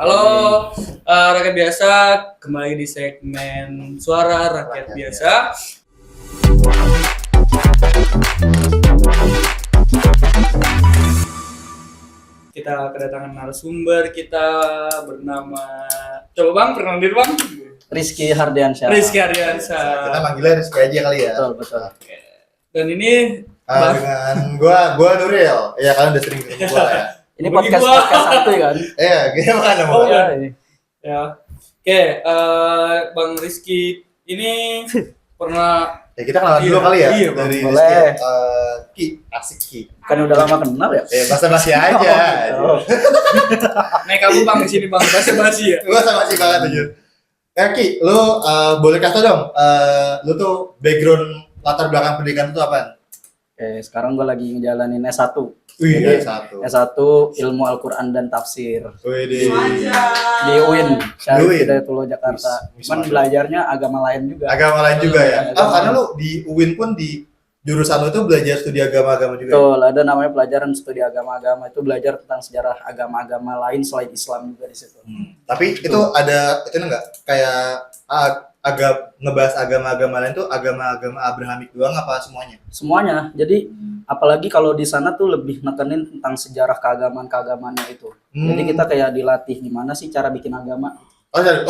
Halo, rakyat biasa, kembali di segmen Suara Rakyat Biasa. Kita kedatangan narasumber kita bernama, coba Bang, perkenalkan diri Bang. Rizky Hardiansyah. Kita manggilnya Rizky aja kali ya. Betul. Dan ini dengan gua Nuril. Ya kalian udah sering ketemu gua ya. Ini podcast santuy kan? Iya, gimana Oh, mau? ya. Oke, Bang Rizky ini pernah Ya kita kenalan dulu kali ya. Iya, dari boleh. Rizky. Ki, asik Ki. Kan udah lama kenal ya? Basa-basi aja. naik kamu Bang di sini Bang, basa-basi ya. Basa-basi banget aja. Ki, lu boleh kasih tau dong, lu tuh background latar belakang pendidikan itu apaan? Sekarang gue lagi ngejalanin S1. Wih, satu. S1 Ilmu Al-Quran dan Tafsir Wih, di UIN, Syarif UIN. Hidayatullah Jakarta. Cuman belajarnya agama lain juga. Agama lain juga ya? Agama Karena lain. lu di UIN pun di jurusan lu tuh belajar studi agama-agama juga ya? Betul, ada namanya pelajaran studi agama-agama, itu belajar tentang sejarah agama-agama lain selain Islam juga di situ. Tapi itu ada itu enggak kayak ngebahas agama-agama lain tuh agama-agama Abrahamik doang apa semuanya? Semuanya. Jadi apalagi kalau di sana tuh lebih nekenin tentang sejarah keagamaan-keagamaannya itu. Jadi kita kayak dilatih gimana sih cara bikin agama. Berarti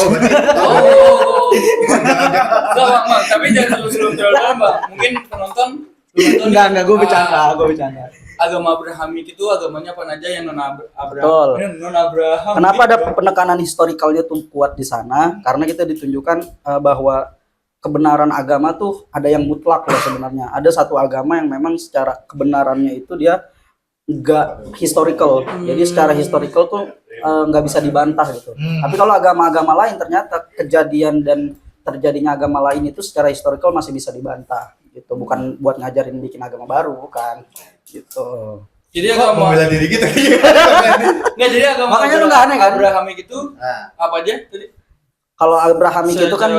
Enggak Bang, tapi jangan sebelum jalan Bang. Mungkin penonton Enggak, gue bercanda. Agama Abrahamik itu agamanya apa aja yang non Betul. Abraham. Kenapa ada penekanan historikalnya tuh kuat di sana? Karena kita ditunjukkan bahwa kebenaran agama tuh ada yang mutlak loh sebenarnya. Ada satu agama yang memang secara kebenarannya itu dia nggak historical. Jadi secara historical tuh nggak bisa dibantah gitu. Tapi kalau agama-agama lain ternyata kejadian dan terjadinya agama lain itu secara historical masih bisa dibantah gitu. Bukan buat ngajarin bikin agama baru, bukan gitu. Jadi agama membela diri kita. Nggak, jadi agama Makanya lu nggak aneh kan? Abrahamik itu apa aja tadi? Kalau Abrahamik itu kan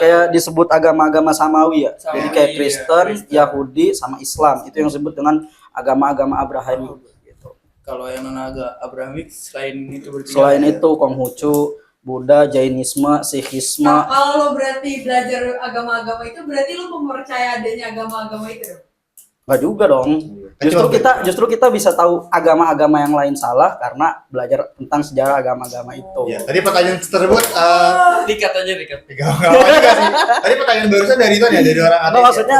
kayak disebut agama-agama samawi ya. Jadi kayak Kristen, Yahudi, sama Islam. Itu yang disebut dengan agama-agama Abrahamik gitu. Kalau yang non Abrahamik selain itu berarti Selain itu Konghucu, Buddha, Jainisme, Sikhisme. Nah, kalau lo berarti belajar agama-agama itu berarti lo mempercaya adanya agama-agama itu dong? Enggak juga dong. Justru kita bisa tahu agama-agama yang lain salah karena belajar tentang sejarah agama-agama itu. Ya, tadi pertanyaan tersebut dikat aja. Enggak juga sih. Tadi pertanyaan barusan dari itu ya, dari orang ateis. Maksudnya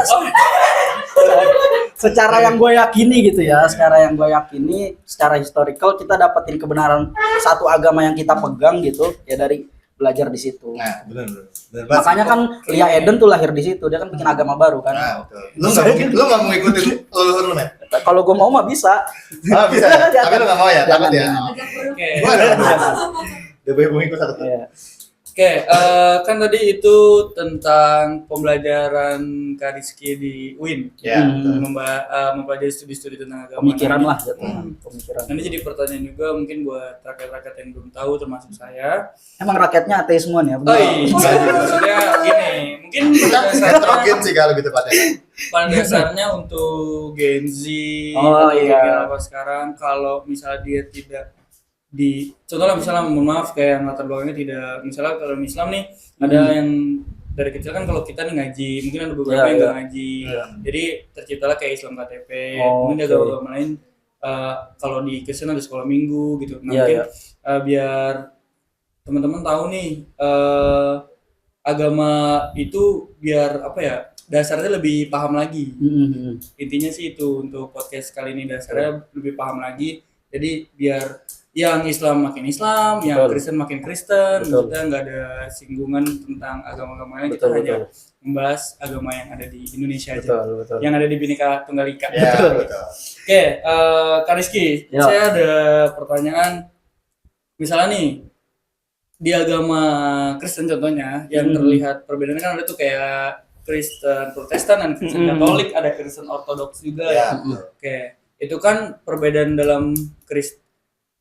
secara yang gue yakini gitu ya, secara historical kita dapetin kebenaran satu agama yang kita pegang gitu ya dari belajar di situ. Nah, benar. Makanya kan Lia Eden tuh lahir di situ, dia kan bikin agama baru kan. Nah, betul. Lu nggak mau ngikutin leluhur lu, men? Kalau gue mau mah bisa. Bisa ya? Tapi lu nggak mau ya? Takut ya? Oke. Gua ada. Udah banyak ngikut satu. Iya. Oke, kan tadi itu tentang pembelajaran Kak Rizky di UIN. Ya, mempelajari studi-studi tentang agama. Pemikiran lah gitu. Pemikiran. Nanti jadi pertanyaan juga mungkin buat rakyat-rakyat yang belum tahu termasuk saya. Emang rakyatnya ateis semua nih ya? Maksudnya gini, mungkin Retrogen sih kalau gitu tepatnya. pada dasarnya untuk Gen Z iya. apa sekarang kalau misalnya dia tidak contohnya misalnya mohon maaf kayak yang latar belakangnya tidak, misalnya kalau Islam nih ada yang dari kecil kan, kalau kita nih ngaji mungkin ada beberapa yang nggak ngaji, jadi terciptalah kayak Islam KTP, mungkin ada agama lain kalau di Kristen ada sekolah minggu gitu. Nah mungkin biar teman-teman tahu nih agama itu biar apa ya, dasarnya lebih paham lagi. Intinya sih itu untuk podcast kali ini, dasarnya lebih paham lagi. Jadi biar yang Islam makin Islam, yang Kristen makin Kristen, maksudnya nggak ada singgungan tentang agama-agama lain, kita hanya membahas agama yang ada di Indonesia aja, yang ada di Bhinneka Tunggal Ika. Oke, Kak Rizky, saya ada pertanyaan. Misalnya nih, di agama Kristen contohnya, yang terlihat perbedaannya kan ada tuh kayak Kristen Protestan dan Kristen Katolik, ada Kristen Ortodoks juga ya. Oke, itu kan perbedaan dalam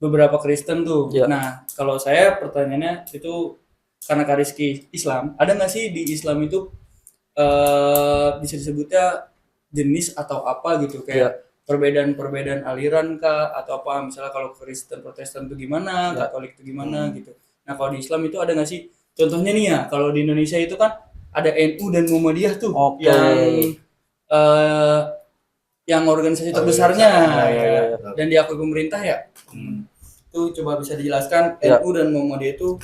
beberapa Kristen tuh. Nah, kalau saya pertanyaannya itu karena Kak Rizky Islam, ada nggak sih di Islam itu bisa disebutnya jenis atau apa gitu, kayak perbedaan aliran kah atau apa, misalnya kalau Kristen Protestan itu gimana, Katolik itu gimana gitu. Nah kalau di Islam itu ada nggak sih? Contohnya nih ya, kalau di Indonesia itu kan ada NU dan Muhammadiyah tuh, Oke. yang organisasi terbesarnya iya. dan diakui pemerintah ya. Itu coba bisa dijelaskan Ya. NU dan Muhammadiyah itu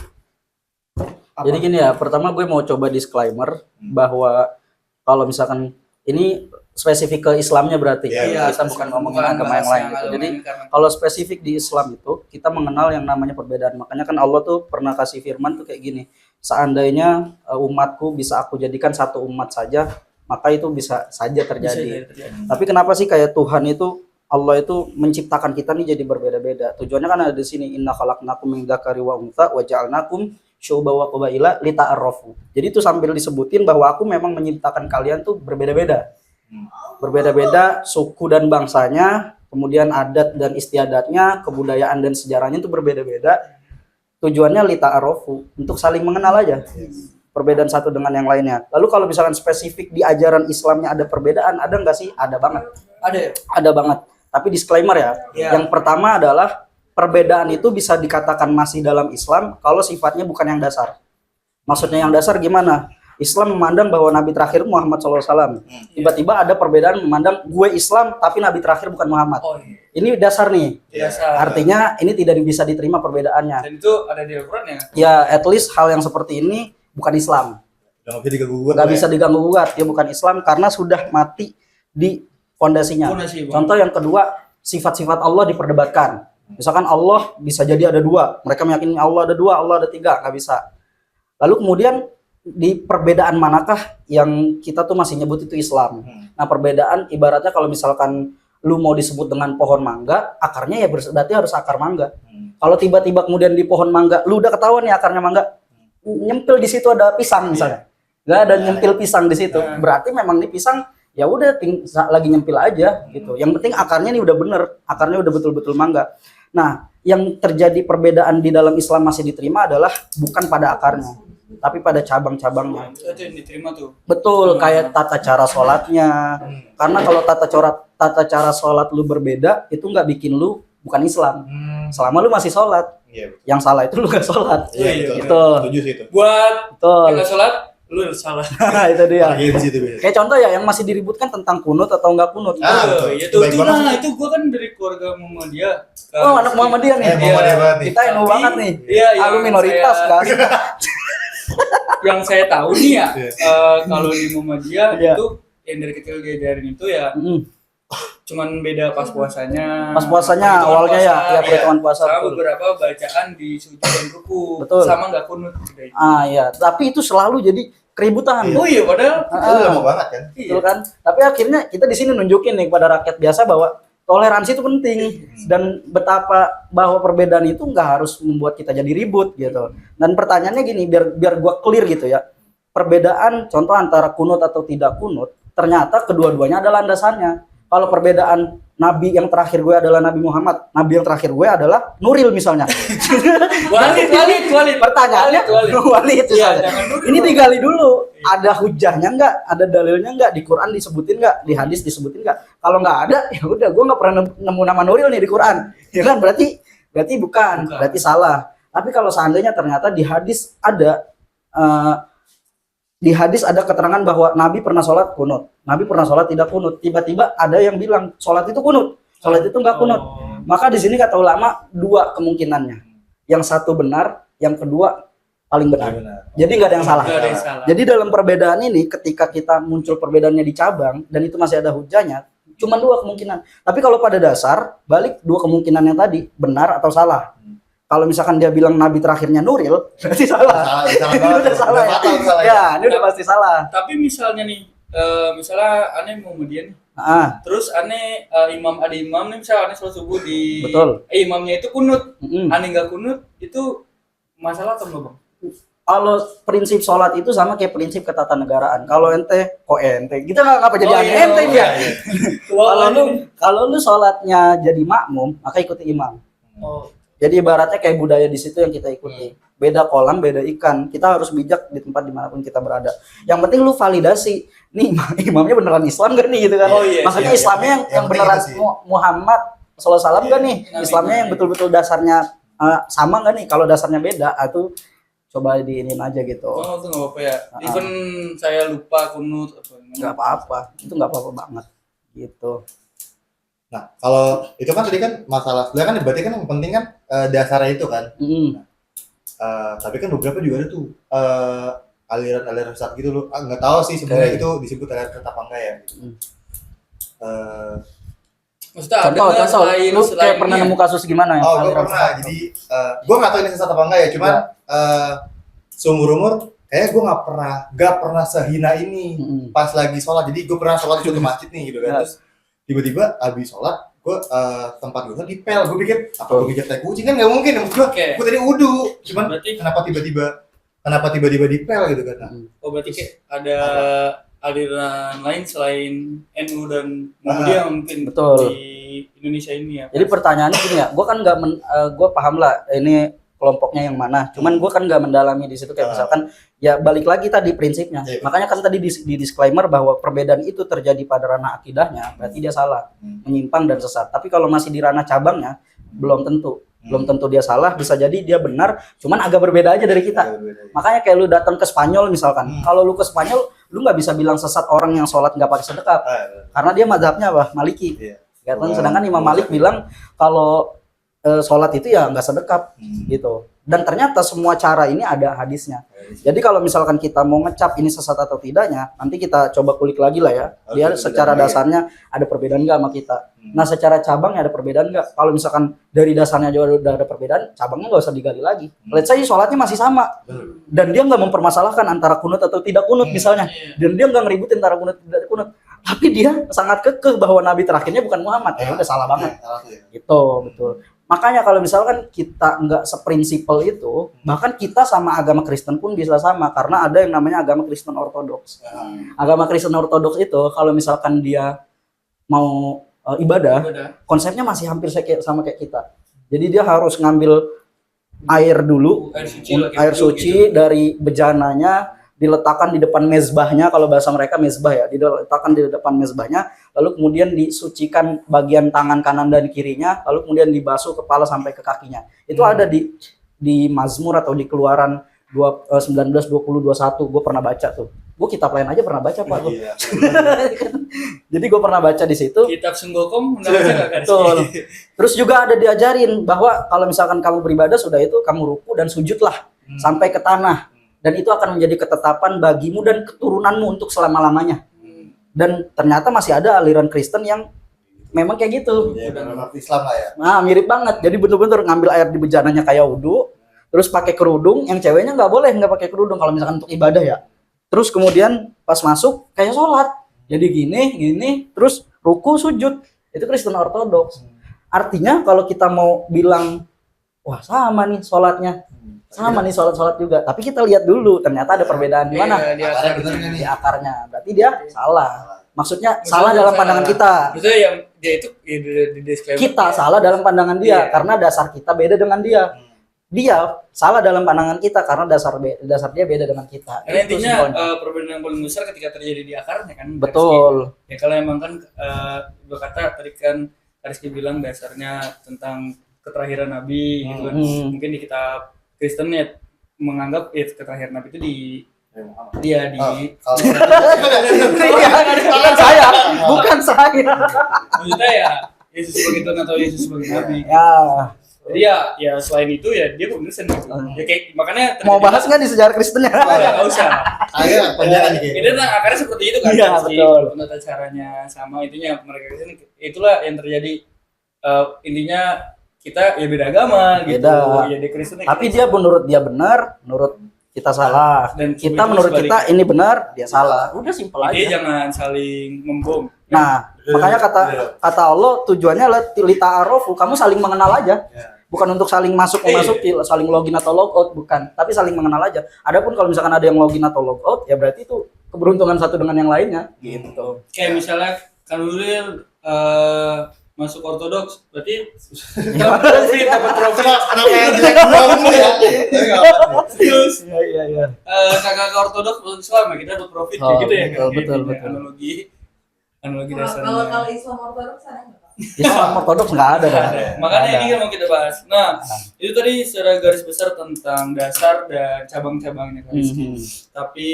apa? Jadi gini ya, pertama gue mau coba disclaimer bahwa kalau misalkan ini spesifik ke Islamnya berarti, Iya, kita bukan ngomongin agama yang lain gitu. Jadi kalau spesifik di Islam itu kita mengenal yang namanya perbedaan. Makanya kan Allah tuh pernah kasih firman tuh kayak gini. Seandainya umatku bisa aku jadikan satu umat saja, maka itu bisa saja terjadi. Tapi kenapa sih kayak Tuhan itu Allah itu menciptakan kita nih jadi berbeda-beda. Tujuannya kan ada di sini, inna khalaqnakum min dzakari wa untha wa ja'alnakum syu'uban wa qabaila lita'arafu. Jadi itu sambil disebutin bahwa aku memang menciptakan kalian tuh berbeda-beda. Berbeda-beda suku dan bangsanya, kemudian adat dan istiadatnya, kebudayaan dan sejarahnya itu berbeda-beda. Tujuannya lita'arafu, untuk saling mengenal aja. Perbedaan satu dengan yang lainnya. Lalu kalau misalkan spesifik di ajaran Islamnya ada perbedaan, ada nggak sih? Ada banget. Ada banget. Tapi disclaimer ya. Yang pertama adalah perbedaan itu bisa dikatakan masih dalam Islam kalau sifatnya bukan yang dasar. Maksudnya yang dasar gimana? Islam memandang bahwa Nabi terakhir Muhammad SAW. Tiba-tiba ada perbedaan memandang gue Islam tapi Nabi terakhir bukan Muhammad. Ini dasar nih. Artinya ini tidak bisa diterima perbedaannya. Dan itu ada di Al-Quran ya? Ya, at least hal yang seperti ini bukan Islam. Nggak bisa diganggu gugat. Dia bukan Islam karena sudah mati di fondasinya. Contoh yang kedua, sifat-sifat Allah diperdebatkan. Misalkan Allah bisa jadi ada dua. Mereka meyakini Allah ada dua, Allah ada tiga. Nggak bisa. Lalu kemudian di perbedaan manakah yang kita tuh masih nyebut itu Islam. Nah perbedaan ibaratnya kalau misalkan lu mau disebut dengan pohon mangga, akarnya ya berarti harus akar mangga. Kalau tiba-tiba kemudian di pohon mangga, lu udah ketahuan nih akarnya mangga, nyempil di situ ada pisang misalnya. Nggak ada nyempil pisang di situ. Berarti memang nih pisang ya udah lagi nyempil aja gitu. Yang penting akarnya nih udah bener, akarnya udah betul-betul mangga. Nah, yang terjadi perbedaan di dalam Islam masih diterima adalah bukan pada akarnya, tapi pada cabang-cabangnya. Itu yang diterima tuh. Betul, kayak tata cara sholatnya. Karena kalau tata cara sholat lu berbeda, itu nggak bikin lu bukan Islam. Selama lu masih sholat, yang salah itu lu nggak sholat. Gitu. Setuju sih itu. Buat Betul. yang nggak sholat, lu salah. Itu dia. Situ, Kayak contoh ya, yang masih diributkan tentang kunut atau nggak kunut. betul. Itu gua kan dari keluarga Muhammadiyah. Oh, anak Muhammadiyah nih. Muhammadiyah banget nih. Kita NU banget nih. Iya, Lu minoritas kan. Yang saya tahu nih ya, kalau di Muhammadiyah Iya. itu yang dari kecil diajarin itu ya cuman beda pas puasanya. Pas puasanya perhitungan awalnya puasa, ya perhitungan puasa. Sama Betul. beberapa bacaan di sujud dan ruku. Betul. Sama nggak kunut. Iya, tapi itu selalu jadi keributan. Oh iya, padahal Itu lama banget kan. Betul kan? Tapi akhirnya kita di sini nunjukin nih kepada rakyat biasa bahwa toleransi itu penting dan betapa bahwa perbedaan itu nggak harus membuat kita jadi ribut gitu. Dan pertanyaannya gini, biar gua clear gitu ya. Perbedaan contoh antara kunut atau tidak kunut, ternyata kedua-duanya ada landasannya. Kalau perbedaan Nabi yang terakhir gue adalah Nabi Muhammad, Nabi yang terakhir gue adalah Nuril misalnya. Walid. Pertanyaannya Walid itu saja. Ini digali dulu. Ada hujahnya nggak? Ada dalilnya nggak? Di Quran disebutin nggak? Di hadis disebutin nggak? Kalau nggak ada, ya udah gue nggak pernah nemu nama Nuril nih di Quran. Ya kan? Berarti bukan. Berarti salah. Tapi kalau seandainya ternyata di hadis ada keterangan bahwa Nabi pernah sholat kunut, Nabi pernah sholat tidak kunut. Tiba-tiba ada yang bilang sholat itu kunut, sholat itu nggak kunut. Maka di sini kata ulama dua kemungkinannya. Yang satu benar, yang kedua paling benar. Jadi nggak ada yang salah. Jadi dalam perbedaan ini, ketika kita muncul perbedaannya di cabang dan itu masih ada hujahnya, cuma dua kemungkinan. Tapi kalau pada dasar balik dua kemungkinan yang tadi, benar atau salah. Kalau misalkan dia bilang Nabi terakhirnya Nuril, berarti salah. Ini udah salah ya. Ya, ini udah pasti salah. Tapi misalnya nih, misalnya aneh Muhammadiyah nih. Terus aneh ada imam nih, misalnya aneh sholat subuh di imamnya itu kunut. Aneh nggak kunut, itu masalah atau enggak, Bang? Kalau prinsip sholat itu sama kayak prinsip ketatanegaraan. Kalau ente, kita nggak jadi ente dia. Kalau lu sholatnya jadi makmum, maka ikuti imam. Jadi ibaratnya kayak budaya di situ yang kita ikuti. Beda kolam, beda ikan. Kita harus bijak di tempat dimanapun kita berada. Yang penting lu validasi. Nih imamnya beneran Islam gak nih gitu kan? Maksudnya Islamnya yang beneran Muhammad SAW gak nih? Islamnya yang betul-betul dasarnya sama nggak nih kalau dasarnya beda atau coba diinin aja gitu. Oh, itu nggak apa-apa ya. Even saya lupa kunut apa Nggak apa-apa, itu nggak apa-apa banget gitu. Nah, kalau itu kan tadi kan masalah sebenarnya kan berarti kan yang penting kan dasarnya itu kan. Tapi kan beberapa juga ada tuh aliran-aliran sesat gitu loh. Nggak tahu sih sebenarnya itu disebut aliran sesat apa enggak ya. Maksudnya ada Contoh, nggak selain lu kayak pernah ini ya? nemu kasus gimana ya? Oh, gue aliran pernah. sesat? Jadi gue nggak tahu ini sesat apa enggak ya. Cuman seumur umur kayaknya gue nggak pernah sehina ini pas lagi sholat. Jadi gue pernah sholat di suatu masjid nih gitu kan. Terus tiba-tiba abis sholat gue tempat gue dipel. Gue pikir apa gue pikir tai kucing kan nggak mungkin. Gue tadi wudu. Cuman Berarti kenapa tiba-tiba dipel gitu kan? Nah, berarti kayak ada aliran lain selain NU dan Muhammadiyah mungkin Betul. di Indonesia ini ya. Jadi pertanyaannya gini ya, gue kan nggak, gue paham lah ini kelompoknya yang mana. Cuman gue kan nggak mendalami di situ kayak misalkan ya balik lagi tadi prinsipnya. Makanya kan tadi di disclaimer bahwa perbedaan itu terjadi pada ranah akidahnya, berarti dia salah, menyimpang dan sesat. Tapi kalau masih di ranah cabangnya, belum tentu dia salah, bisa jadi dia benar, cuman agak berbeda aja dari kita. Makanya kayak lu datang ke Spanyol misalkan, kalau lu ke Spanyol, lu nggak bisa bilang sesat orang yang sholat nggak pakai sedekap, karena dia mazhabnya apa? Maliki. Sedangkan Imam Malik bilang kalau sholat itu ya nggak sedekap gitu. Dan ternyata semua cara ini ada hadisnya. Jadi kalau misalkan kita mau ngecap ini sesat atau tidaknya, nanti kita coba kulik lagi lah ya. Dia secara dasarnya ada perbedaan nggak sama kita. Nah secara cabangnya ada perbedaan nggak? Kalau misalkan dari dasarnya juga udah ada perbedaan, cabangnya nggak usah digali lagi. Let's say sholatnya masih sama. Dan dia nggak mempermasalahkan antara kunut atau tidak kunut misalnya. Dan dia nggak ngeributin antara kunut dan tidak kunut. Tapi dia sangat kekeh bahwa Nabi terakhirnya bukan Muhammad. Udah salah banget. Gitu, betul. Makanya kalau misalkan kita nggak seprinsipal itu, bahkan kita sama agama Kristen pun bisa sama, karena ada yang namanya agama Kristen Ortodoks. Agama Kristen Ortodoks itu kalau misalkan dia mau ibadah, konsepnya masih hampir sama kayak kita. Jadi dia harus ngambil air dulu, air suci dari bejananya, diletakkan di depan mezbahnya, kalau bahasa mereka mezbah ya, diletakkan di depan mezbahnya, lalu kemudian disucikan bagian tangan kanan dan kirinya, lalu kemudian dibasuh kepala sampai ke kakinya. Itu ada di Mazmur atau di Keluaran 19, 20, 21, gue pernah baca tuh. Gue kitab lain aja pernah baca Pak. Jadi gue pernah baca di situ. Kitab Sunggokom udah baca nggak kan? Betul. Terus juga ada diajarin bahwa kalau misalkan kamu beribadah sudah itu kamu ruku dan sujudlah sampai ke tanah. Dan itu akan menjadi ketetapan bagimu dan keturunanmu untuk selama-lamanya. Dan ternyata masih ada aliran Kristen yang memang kayak gitu. Ya, dalam Islam lah ya. Nah, mirip banget. Jadi bener-bener ngambil air di bejananya kayak wudu, terus pakai kerudung. Yang ceweknya nggak boleh nggak pakai kerudung kalau misalkan untuk ibadah ya. Terus kemudian pas masuk kayak sholat. Jadi gini, terus ruku sujud. Itu Kristen Ortodoks. Artinya kalau kita mau bilang, wah sama nih sholatnya. Sama nih sholat juga, tapi kita lihat dulu ternyata ada perbedaan di mana di akarnya, berarti dia salah. Maksudnya salah dalam pandangan kita. Maksudnya yang dia itu di disclaimer Kita salah dalam pandangan dia karena dasar kita beda dengan dia. Dia salah dalam pandangan kita karena dasar dia beda dengan kita. Karena intinya perbedaan yang paling besar ketika terjadi di akarnya kan. Betul. Ya kalau emang kan gue kata tadi kan Rizky bilang dasarnya tentang keterakhiran Nabi gitu kan. Mungkin di kitab Kristen ya menganggap keterakhiran Nabi itu bukan saya. Maksudnya ya Yesus sebagai Tuhan atau Yesus sebagai Nabi. Jadi ya selain itu ya dia Kristen gitu. Ya kayak makanya mau bahas nggak di sejarah Kristennya? Nggak usah. Ini tentang akarnya seperti itu kan. Iya, betul. Tata caranya sama intinya mereka Kristen itulah yang terjadi intinya kita ya beda agama gitu. Ya di Kristen. Tapi dia menurut dia benar, menurut kita salah. Dan kita menurut kita ini benar, dia salah. Udah simpel aja. Dia jangan saling membom. Nah, makanya kata Allah tujuannya lita'arofu, kamu saling mengenal aja. Bukan untuk saling memasuki, saling login atau logout, bukan. Tapi saling mengenal aja. Adapun kalau misalkan ada yang login atau logout, ya berarti itu keberuntungan satu dengan yang lainnya gitu. Kayak misalnya kan dulu masuk Ortodoks berarti dapat profit kenapa yang jelek banget ya? Terus iya. Kakak Ortodoks Islam kita dapat profit kayak gitu ya kan. Betul. Analogi dasarnya. Kalau Islam Ortodoks ada nggak Pak? Islam ortodoks nggak ada dong. Makanya Nggak ini yang mau kita bahas. Nah, itu tadi secara garis besar tentang dasar dan cabang-cabangnya Kak Rizky. Tapi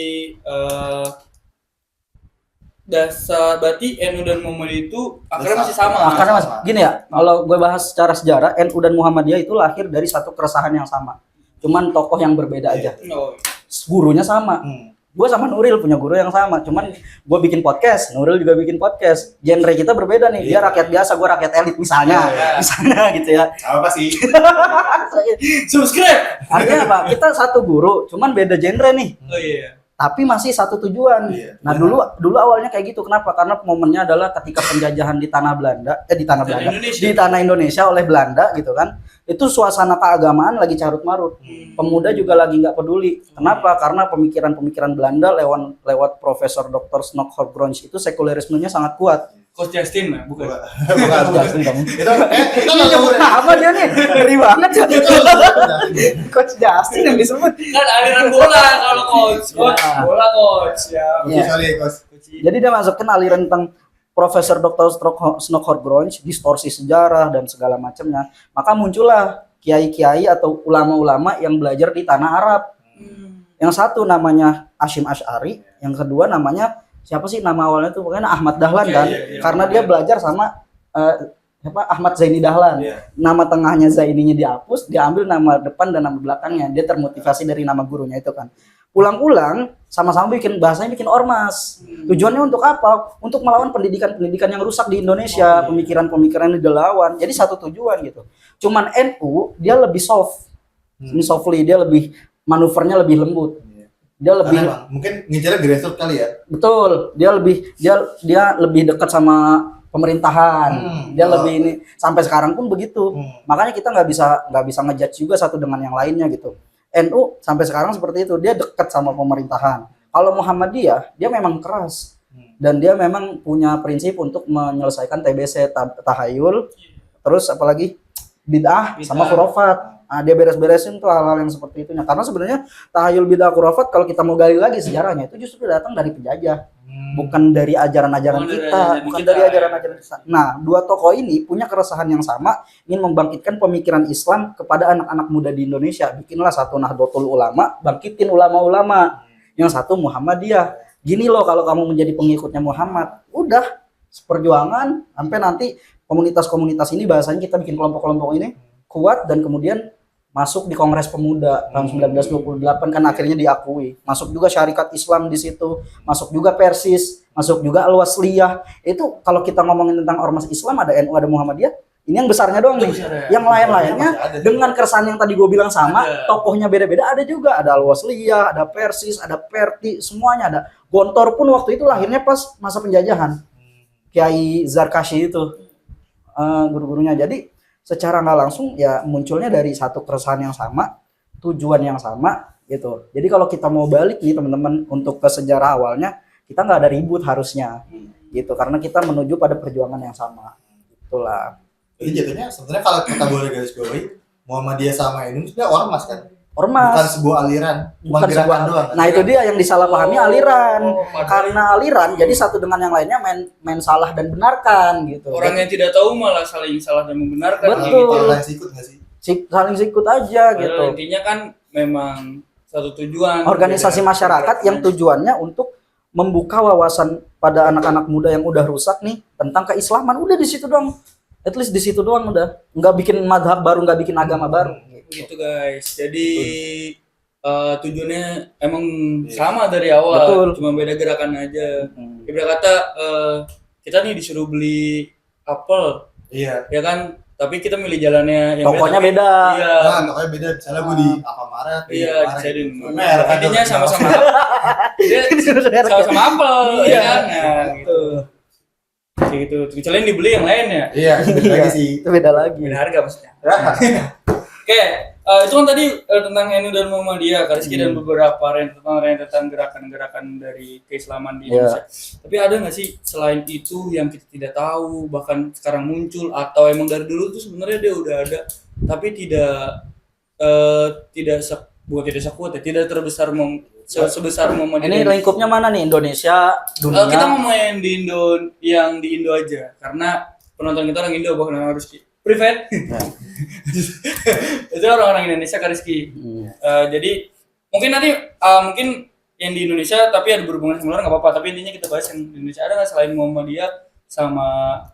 dasar berarti NU dan Muhammadiyah itu akarnya masih sama. Akarnya masih gini ya, kalau gue bahas secara sejarah, NU dan Muhammadiyah itu lahir dari satu keresahan yang sama. Cuman tokoh yang berbeda aja. Oh. Gurunya sama. Gue sama Nuril punya guru yang sama, cuman gue bikin podcast, Nuril juga bikin podcast. Genre kita berbeda nih, dia rakyat biasa, gue rakyat elit misalnya, misalnya gitu ya. Apa sih? Subscribe. Artinya apa? Kita satu guru, cuman beda genre nih. Oh iya. Tapi masih satu tujuan. Nah dulu awalnya kayak gitu. Kenapa? Karena momennya adalah ketika penjajahan di tanah Belanda, di tanah Indonesia oleh Belanda gitu kan. Itu suasana keagamaan lagi carut marut. Pemuda juga lagi nggak peduli. Kenapa? Karena pemikiran-pemikiran Belanda lewat Profesor Dr. Snokhorgrunch itu sekulerismenya sangat kuat. Coach Justin lah, bukan. Bukan. Justin kamu. Itu Ini nyebut apa dia nih? Ngeri banget ya. Coach Justin yang disebut. Kan aliran bola kalau coach. Bola coach ya. Sorry, Coach. Jadi dia masukin aliran tentang Profesor Dr. Snokhorgrunch, distorsi sejarah dan segala macamnya. Maka muncullah kiai-kiai atau ulama-ulama yang belajar di tanah Arab. Yang satu namanya Hashim Asy'ari, yang kedua namanya siapa sih nama awalnya tuh? Pokoknya Ahmad Dahlan kan. Karena dia belajar sama Ahmad Zaini Dahlan. Nama tengahnya Zaininya dihapus, dia ambil nama depan dan nama belakangnya. Dia termotivasi dari nama gurunya itu kan. Pulang-pulang sama-sama bikin ormas. Tujuannya untuk apa? Untuk melawan pendidikan yang rusak di Indonesia, pemikiran-pemikiran yang dilawan. Jadi satu tujuan gitu. Cuman NU dia lebih soft. Ini softly, dia lebih manuvernya lebih lembut. Dia lebih mungkin ngejarnya grassroots kali ya. Betul, dia lebih dekat sama pemerintahan. Dia lebih ini sampai sekarang pun begitu. Makanya kita nggak bisa ngejudge juga satu dengan yang lainnya gitu. NU sampai sekarang seperti itu, dia dekat sama pemerintahan. Kalau Muhammadiyah, dia memang keras dan dia memang punya prinsip untuk menyelesaikan TBC tahayul, terus apalagi bid'ah sama khurafat. Nah, dia beres-beresin tuh hal-hal yang seperti itu. Karena sebenarnya tahayul bid'ah khurafat kalau kita mau gali lagi sejarahnya itu justru datang dari penjajah. Bukan dari ajaran-ajaran kita, bukan dari ajaran-ajaran kita. Nah, dua tokoh ini punya keresahan yang sama, ingin membangkitkan pemikiran Islam kepada anak-anak muda di Indonesia. Bikinlah satu Nahdlatul Ulama, bangkitin ulama-ulama. Yang satu Muhammadiyah. Gini loh kalau kamu menjadi pengikutnya Muhammad, udah seperjuangan sampai nanti komunitas-komunitas ini bahasanya kita bikin kelompok-kelompok ini kuat dan kemudian masuk di Kongres Pemuda tahun 1928 kan akhirnya diakui. Masuk juga Syarikat Islam di situ, masuk juga Persis, masuk juga Al-Wasliyah. Itu kalau kita ngomongin tentang ormas Islam ada NU, ada Muhammadiyah. Ini yang besarnya doang nih. Yang lain-lainnya dengan keresahan yang tadi gue bilang sama, tokohnya beda-beda ada juga. Ada Al-Wasliyah, ada Persis, ada Perti, semuanya ada. Gontor pun waktu itu lahirnya pas masa penjajahan. Kiai Zarkashi itu guru-gurunya. Jadi secara nggak langsung ya munculnya dari satu keresahan yang sama, tujuan yang sama gitu. Jadi kalau kita mau balik nih teman-teman untuk ke sejarah awalnya, kita nggak ada ribut harusnya gitu, karena kita menuju pada perjuangan yang sama. Itulah. Jadi jatuhnya sebenarnya kalau kita boleh garis bawahi, Muhammadiyah sama ini sebenarnya ormas kan? Ormas. Bukan sebuah aliran, bukan gerakan doang. Nah itu dia yang disalahpahami aliran. Karena aliran, jadi satu dengan yang lainnya main salah dan benarkan gitu. Orang yang tidak tahu malah saling salah dan membenarkan. Betul. Gitu. Saling sikut nggak sih? Saling sikut aja gitu. Intinya kan memang satu tujuan. Organisasi masyarakat yang tujuannya untuk membuka wawasan pada anak-anak muda yang udah rusak nih tentang keislaman. Udah di situ doang. At least di situ doang udah. Nggak bikin madhab baru, nggak bikin agama baru. Gitu guys. Jadi tujuannya emang sama dari awal. Betul. Cuma beda gerakan aja. Ibarat kata kita nih disuruh beli apel. Iya. Ya kan? Tapi kita milih jalannya yang Tokonya beda. Iya. Nah, pokoknya beda. Misalnya gue di Alfamaret. Iya, saya di kan. intinya sama-sama dia sama-sama apel. Iya. Ya kan? Nah, gitu. Gitu. Kecuali yang dibeli yang lain ya. Iya, beda lagi sih. Itu beda lagi. Beda harga maksudnya. Oke, itu kan tadi tentang NU dan Muhammadiyah, Kariski dan beberapa rentetan gerakan-gerakan dari keislaman di Indonesia. Tapi ada nggak sih selain itu yang kita tidak tahu, bahkan sekarang muncul atau emang dari dulu tuh sebenarnya dia udah ada, tapi bukan tidak sekuat ya, tidak terbesar sebesar Muhammadiyah. Ini lingkupnya mana nih? Indonesia, dunia. Kita ngomongin di Indo, yang di Indo aja, karena penonton kita orang Indo bukan orang Rizky. Private. Ya. Itu orang-orang Indonesia ke Rizky. Jadi mungkin nanti mungkin yang di Indonesia tapi ada berhubungan sama luar nggak apa-apa. Tapi intinya kita bahas yang di Indonesia ada nggak selain Muhammadiyah sama.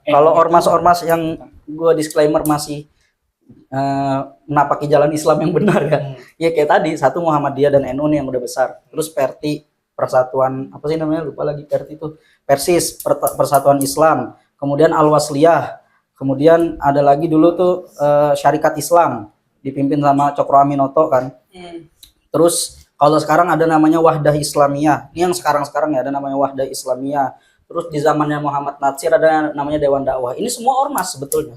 Kalau ormas-ormas yang gue disclaimer masih menapaki jalan Islam yang benar ya. Ya kayak tadi satu Muhammadiyah dan NU nih yang udah besar. Terus Perti Persatuan apa sih namanya lupa lagi Perti itu. Persis Persatuan Islam. Kemudian Al-Wasliyah. Kemudian ada lagi dulu tuh Syarikat Islam dipimpin sama Cokro Aminoto kan. Terus kalau sekarang ada namanya Wahdah Islamiyah. Ini yang sekarang-sekarang ya ada namanya Wahdah Islamiyah. Terus di zamannya Muhammad Natsir ada namanya Dewan Dakwah. Ini semua ormas sebetulnya.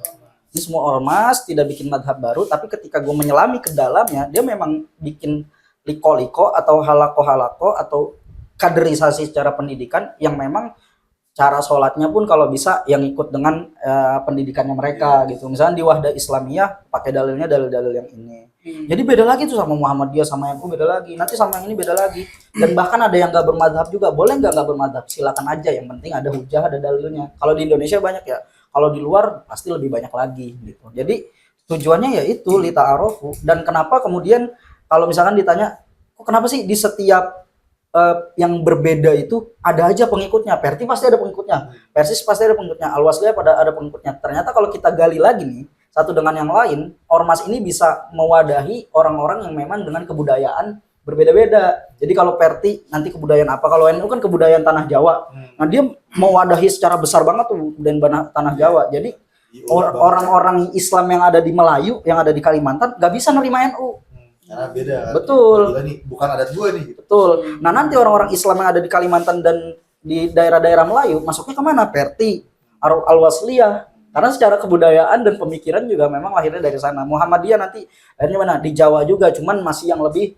Ini semua ormas tidak bikin madhab baru, tapi ketika gue menyelami ke dalamnya, dia memang bikin liko-liko atau halako-halako atau kaderisasi secara pendidikan yang memang cara sholatnya pun kalau bisa yang ikut dengan pendidikannya mereka gitu. Misalnya di Wahdah Islamiyah pakai dalilnya dalil-dalil yang ini. Jadi beda lagi tuh sama Muhammadiyah sama NU beda lagi. Nanti sama yang ini beda lagi. Dan bahkan ada yang nggak bermadhab juga. Boleh nggak bermadhab? Silakan aja. Yang penting ada hujah, ada dalilnya. Kalau di Indonesia banyak ya. Kalau di luar pasti lebih banyak lagi gitu. Jadi tujuannya ya itu lita'arofu. Dan kenapa kemudian kalau misalkan ditanya, kok kenapa sih di setiap yang berbeda itu ada aja pengikutnya. Perti pasti ada pengikutnya, Persis pasti ada pengikutnya, Al-Wasliyah pada ada pengikutnya. Ternyata kalau kita gali lagi nih satu dengan yang lain, ormas ini bisa mewadahi orang-orang yang memang dengan kebudayaan berbeda-beda. Jadi kalau Perti nanti kebudayaan apa, kalau NU kan kebudayaan tanah Jawa. Nah dia mewadahi secara besar banget tuh kebudayaan tanah Jawa. Jadi orang-orang Islam yang ada di Melayu, yang ada di Kalimantan nggak bisa nerima NU. Karena beda kan? Betul. Nih, bukan adat gue nih gitu. Betul. Nah nanti orang-orang Islam yang ada di Kalimantan dan di daerah-daerah Melayu masuknya kemana? Perti, Al-Wasliyah. Karena secara kebudayaan dan pemikiran juga memang lahirnya dari sana. Muhammadiyah nanti akhirnya mana? Di Jawa juga, cuman masih yang lebih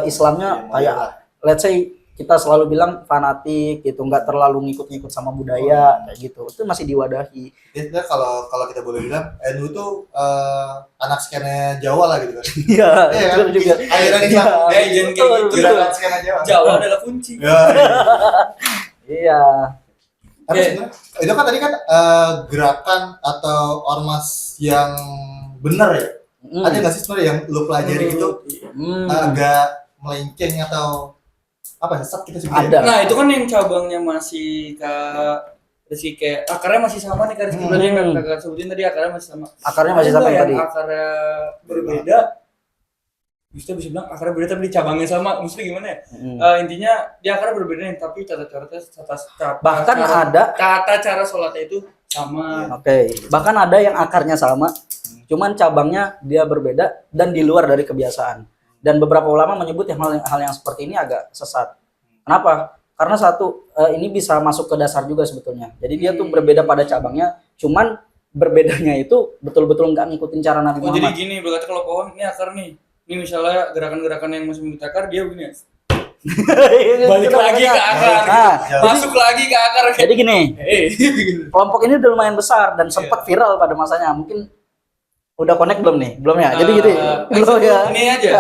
Islamnya kayak let's say kita selalu bilang fanatik gitu, nggak terlalu ngikut-ngikut sama budaya kayak gitu. Itu masih diwadahi. Jadi kalau kita boleh bilang NU tuh anak skena Jawa lah gitu kan. Iya, kan? betul juga. Aliran Islam. Jangan kayak gitu. Gerakan skena Jawa. Jawa adalah kunci. Ya, Iya. Tapi sebenarnya itu kan tadi kan gerakan atau ormas yang benar ya. Ada nggak sih sebenarnya yang lu pelajari itu agak melenceng atau apa sesat kita sebutnya? Ada. Nah itu kan yang cabangnya masih Rizky kayak akarnya masih sama nih kan Rizky berarti yang kakak sebutin tadi akarnya masih sama. Akarnya masih sama yang tadi. Akarnya berbeda. Bisa bilang akarnya berbeda tapi di cabangnya sama. Maksudnya gimana ya? Intinya dia akarnya berbeda nih tapi Bahkan ada tata cara sholatnya itu sama. Oke. Bahkan ada yang akarnya sama, cuman cabangnya dia berbeda dan di luar dari kebiasaan. Dan beberapa ulama menyebut hal yang seperti ini agak sesat. Kenapa? Karena satu, ini bisa masuk ke dasar juga sebetulnya. Jadi dia tuh berbeda pada cabangnya, cuman berbedanya itu betul-betul nggak ngikutin cara Nabi Muhammad. Jadi gini, berarti kalau pohon ini akar nih. Ini misalnya gerakan-gerakan yang masih menurut akar, dia begini ya. Balik lagi ke akar. Nah, masuk lagi ke akar. Jadi gini, kelompok ini udah lumayan besar dan sempat viral pada masanya. Mungkin udah connect belum nih? Belum ya? Jadi gini. Belum ya. Ini aja.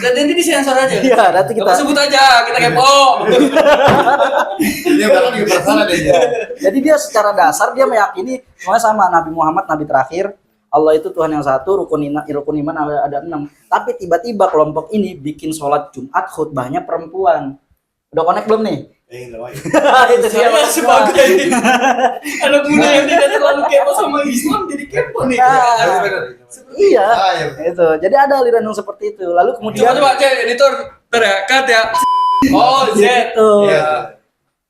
Nanti disensor aja. Iya, nanti kita sebut aja, kita kepo. Dia bahkan juga persana deh ya. Jadi dia secara dasar dia meyakini semuanya sama, Nabi Muhammad nabi terakhir, Allah itu Tuhan yang satu, rukun iman ada 6. Tapi tiba-tiba kelompok ini bikin sholat Jumat khutbahnya perempuan. Udah connect belum nih? Itu Saya sebagai anak muda yang tidak terlalu kepo sama Islam jadi kepo nih. Iya. Itu. Jadi ada aliran yang seperti itu. Lalu kemudian coba editor teriakat ya. Oh, Z. Itu.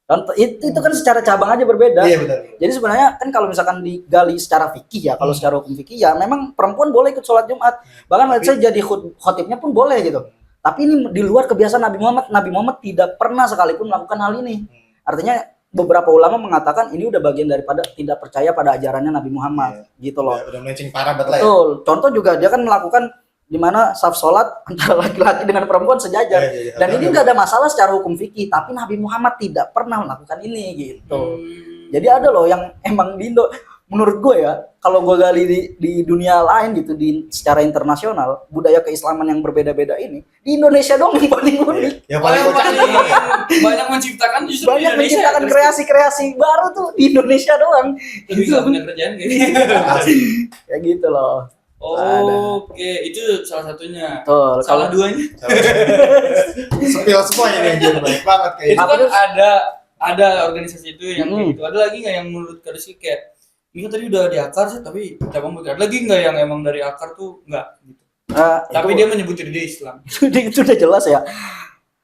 Contoh itu kan secara cabang aja berbeda. Iya benar. Jadi sebenarnya kan kalau misalkan digali secara fikih ya, kalau secara hukum fikih ya memang perempuan boleh ikut sholat Jumat. Bahkan let's say jadi khotibnya pun boleh gitu. Tapi ini di luar kebiasaan Nabi Muhammad. Nabi Muhammad tidak pernah sekalipun melakukan hal ini. Artinya beberapa ulama mengatakan ini udah bagian daripada tidak percaya pada ajarannya Nabi Muhammad, gitu loh. Udah melenceng parah banget lah ya. Betul. Contoh juga dia kan melakukan di mana saf sholat antara laki-laki dengan perempuan sejajar. Dan ini nggak ada masalah secara hukum fikih. Tapi Nabi Muhammad tidak pernah melakukan ini, gitu. Jadi ada loh yang emang di Indo menurut gue ya, kalau gue gali di dunia lain gitu, secara internasional, budaya keislaman yang berbeda-beda ini di Indonesia doang yang paling unik. Yang paling yang kocak banyak menciptakan justru di Banyak Indonesia. menciptakan Terus kreasi-kreasi baru tuh di Indonesia doang. lebih nggak punya kerjaan gitu. Kayak gitu loh. Oke, itu salah satunya. Betul. Salah duanya. Sepil semuanya nih anjir, banyak banget kayak Itu gitu. kan ada organisasi itu yang kayak gitu. Ada lagi nggak yang menurut Kak Rizky kayak ini kan tadi udah di akar sih, tapi cabang berikut. Ada lagi nggak yang emang dari akar tuh nggak gitu? Tapi dia menyebut diri dia Islam. Itu udah jelas ya.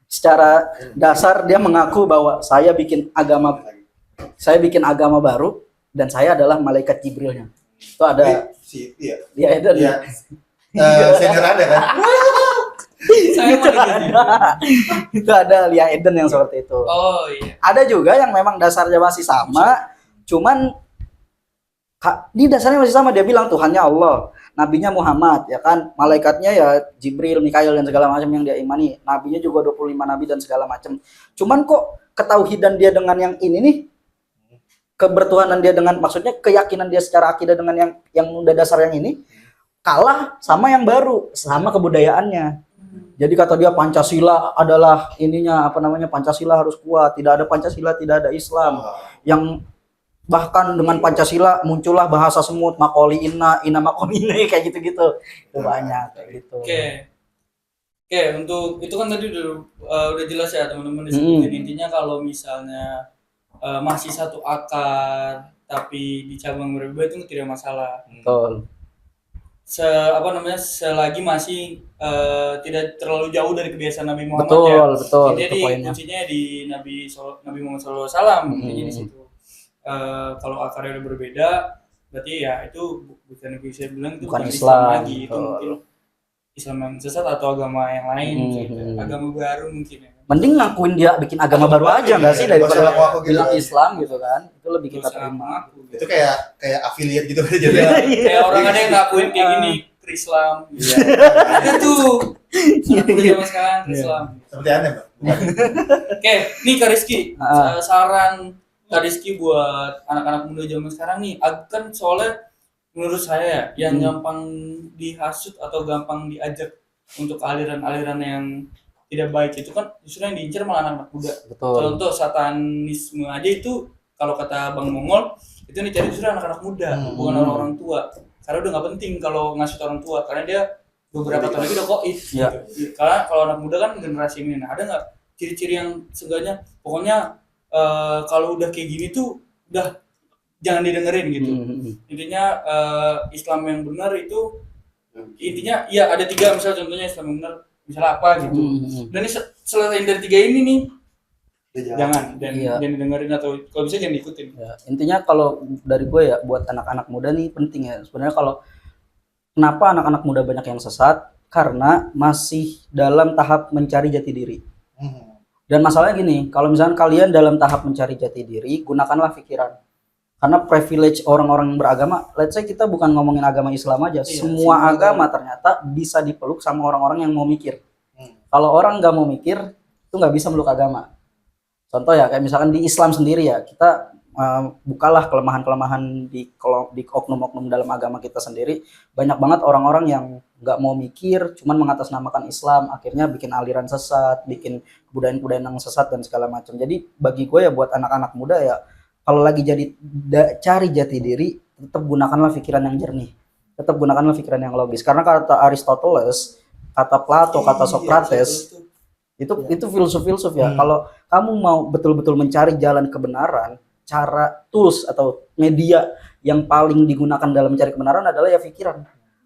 Secara dasar dia mengaku bahwa saya bikin agama baru dan saya adalah malaikat Jibrilnya. Itu ada Iya. dia itu Iya. Senior Anda kan? Saya itu mau ada. Itu ada Lia Eden yang seperti itu. Oh iya. Ada juga yang memang dasarnya masih sama, cuman di dasarnya masih sama. Dia bilang Tuhannya Allah, nabinya Muhammad, ya kan, malaikatnya ya Jibril, Mikail dan segala macam yang dia imani, nabinya juga 25 nabi dan segala macam. Cuman kok ketauhidan dia dengan yang ini nih, kebertuhanan dia dengan, maksudnya keyakinan dia secara akidah dengan yang udah dasar yang ini kalah sama yang baru, sama kebudayaannya. Jadi kata dia Pancasila adalah ininya apa namanya, Pancasila harus kuat, tidak ada Pancasila tidak ada Islam. Yang bahkan dengan Pancasila muncullah bahasa semut, makoli ina makoli ini kayak gitu-gitu. Itu banyak kayak gitu. Oke, untuk itu kan tadi udah jelas ya teman-teman disebutin. Intinya kalau misalnya masih satu akar tapi di cabang berbeda itu tidak masalah. Betul. Selagi masih tidak terlalu jauh dari kebiasaan Nabi Muhammad. Betul. Jadi kuncinya di Nabi Muhammad SAW intinya di situ. Kalau akarnya udah berbeda, berarti ya itu bukan yang bisa bilang itu bukan Islam lagi, itu mungkin Islam yang sesat atau agama yang lain, gitu. Agama baru mungkin ya. Mending ngakuin dia bikin agama baru aja nggak sih, daripada bilang Islam gitu kan? Itu lebih kita terima. Itu kayak affiliate gitu aja. Kayak orang ada yang ngakuin kayak gini Islam. Iya. Ada tuh. Zaman sekarang Islam. Seperti Anda, Mbak. Oke, nih Kak Rizky, saran Kak Rizky buat anak-anak muda zaman sekarang nih, kan soalnya menurut saya yang gampang dihasut atau gampang diajak untuk aliran-aliran yang tidak baik itu kan justru yang diincar malah anak-anak muda. Betul. Kalau untuk satanisme aja itu kalau kata Bang Mongol itu yang dicari justru anak-anak muda, bukan orang-orang tua. Karena udah nggak penting kalau ngasih orang tua, karena dia beberapa tahun lagi udah koit. Ya. Gitu. Karena kalau anak muda kan generasi ini, nah ada nggak ciri-ciri yang seenggaknya pokoknya kalau udah kayak gini tuh udah jangan didengerin gitu. Intinya Islam yang benar itu intinya ya ada 3 misalnya, contohnya Islam yang benar misalnya apa gitu. Dan ini selain dari 3 ini nih jangan didengerin atau kalau bisa jangan diikutin. Ya, intinya kalau dari gue ya buat anak-anak muda nih penting ya sebenarnya. Kalau kenapa anak-anak muda banyak yang sesat, karena masih dalam tahap mencari jati diri. Dan masalahnya gini, kalau misalnya kalian dalam tahap mencari jati diri, gunakanlah pikiran. Karena privilege orang-orang yang beragama, let's say kita bukan ngomongin agama Islam aja, semua agama ternyata bisa dipeluk sama orang-orang yang mau mikir. Kalau orang nggak mau mikir, itu nggak bisa meluk agama. Contoh ya, kayak misalkan di Islam sendiri ya, kita bukalah kelemahan-kelemahan di oknum-oknum dalam agama kita sendiri. Banyak banget orang-orang yang nggak mau mikir, cuman mengatasnamakan Islam, akhirnya bikin aliran sesat, bikin kebudayaan-kebudayaan yang sesat dan segala macam. Jadi bagi gue ya buat anak-anak muda ya, kalau lagi cari jati diri, tetap gunakanlah pikiran yang jernih, tetap gunakanlah pikiran yang logis. Karena kata Aristoteles, kata Plato, kata Socrates, itu filsuf-filsuf ya. Kalau kamu mau betul-betul mencari jalan kebenaran, cara tools atau media yang paling digunakan dalam mencari kebenaran adalah ya pikiran.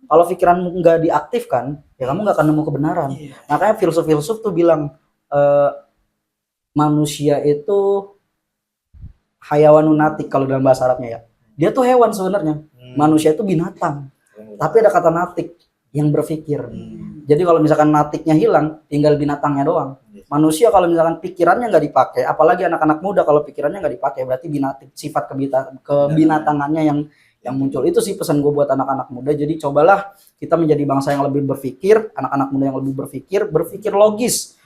Kalau pikiranmu nggak diaktifkan, ya kamu nggak akan nemu kebenaran. Makanya filsuf-filsuf tuh bilang manusia itu hayawanun natik kalau dalam bahasa Arabnya ya. Dia tuh hewan sebenarnya. Manusia itu binatang. Tapi ada kata natik yang berpikir. Jadi kalau misalkan natiknya hilang, tinggal binatangnya doang. Manusia kalau misalkan pikirannya nggak dipakai, apalagi anak-anak muda kalau pikirannya nggak dipakai, berarti sifat kebinatangannya yang muncul. Itu sih pesan gue buat anak-anak muda. Jadi cobalah kita menjadi bangsa yang lebih berpikir, anak-anak muda yang lebih berpikir logis,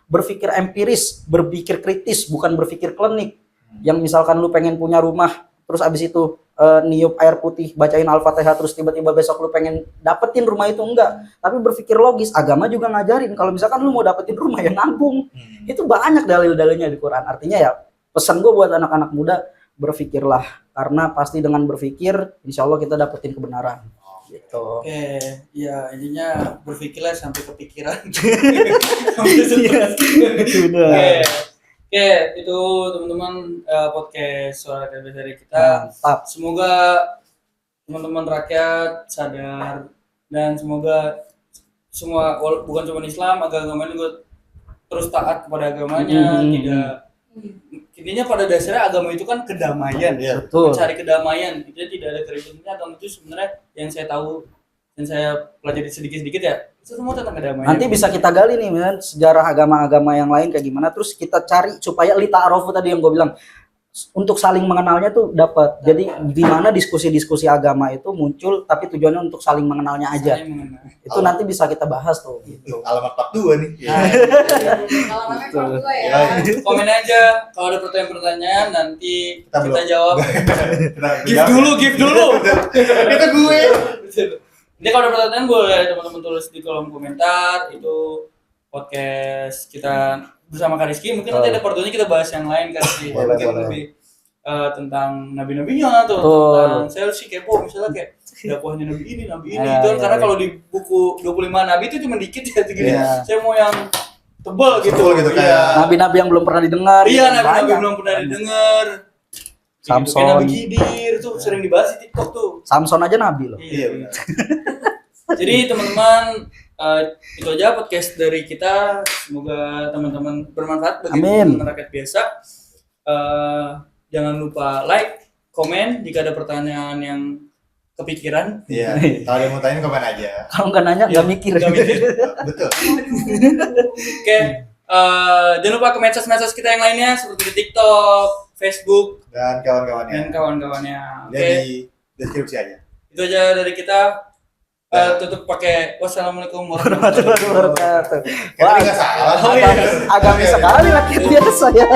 berpikir empiris, berpikir kritis, bukan berpikir klinik. Yang misalkan lu pengen punya rumah, terus abis itu niup air putih, bacain Al-Fatihah terus tiba-tiba besok lu pengen dapetin rumah itu, enggak. Tapi berpikir logis. Agama juga ngajarin kalau misalkan lu mau dapetin rumah ya nabung. Itu banyak dalil-dalilnya di Quran. Artinya ya pesan gue buat anak-anak muda, berpikirlah, karena pasti dengan berpikir insya Allah kita dapetin kebenaran gitu. Oke, ya intinya berpikirlah sampai kepikiran. Oke, itu teman-teman podcast Suara TB dari kita. Mantap. Semoga teman-teman rakyat sadar dan semoga semua bukan cuma Islam, agama lain juga terus taat kepada agamanya, tidak. Intinya pada dasarnya agama itu kan kedamaian, ya. Betul. Mencari kedamaian. Itu tidak ada keributan. Agama itu sebenarnya yang saya tahu dan saya pelajari sedikit-sedikit ya, itu semua tentang kedamaian. Nanti bisa kita gali nih men, sejarah agama-agama yang lain kayak gimana, terus kita cari supaya lita'arofu tadi yang gue bilang, untuk saling mengenalnya tuh dapat. Jadi di mana diskusi-diskusi agama itu muncul tapi tujuannya untuk saling mengenalnya aja. Itu nanti bisa kita bahas tuh gitu. Alamat part 2 nih. Alamatnya part 2 ya. Komen aja kalau ada pertanyaan-pertanyaan, nanti kita jawab. Give dulu. Itu gue. Jadi kalau ada pertanyaan boleh teman-teman tulis di kolom komentar. Itu podcast kita bersama Kak Rizky. Mungkin nanti ada part 2-nya kita bahas yang lain kan sih. Mungkin lebih tentang nabi-nabinya atau tentang saya sih kepo misalnya kayak dakwahnya nabi ini itu kan karena kalau di buku 25 nabi itu cuma dikit ya segini. Saya mau yang tebal gitu kayak nabi-nabi yang belum pernah didengar. Iya, nabi-nabi belum pernah didengar. Samson, Nabi Khidir tuh sering dibahas di TikTok tuh. Samson aja nabi loh. Iya benar. Jadi teman-teman, itu aja podcast dari kita. Semoga teman-teman bermanfaat bagi teman-teman rakyat biasa. Jangan lupa like, komen jika ada pertanyaan yang kepikiran. Iya. Kalau ada yang mau tanya komen aja. Kalau nggak nanya nggak mikir. Betul. Oke. Jangan lupa ke medsos-medsos kita yang lainnya seperti di TikTok, Facebook dan kawan-kawannya. Oke. Di deskripsi aja. Itu aja dari kita. Tutup pakai wassalamualaikum warahmatullahi wabarakatuh. Wah, nggak salah. agak sekali rakyat biasa ya.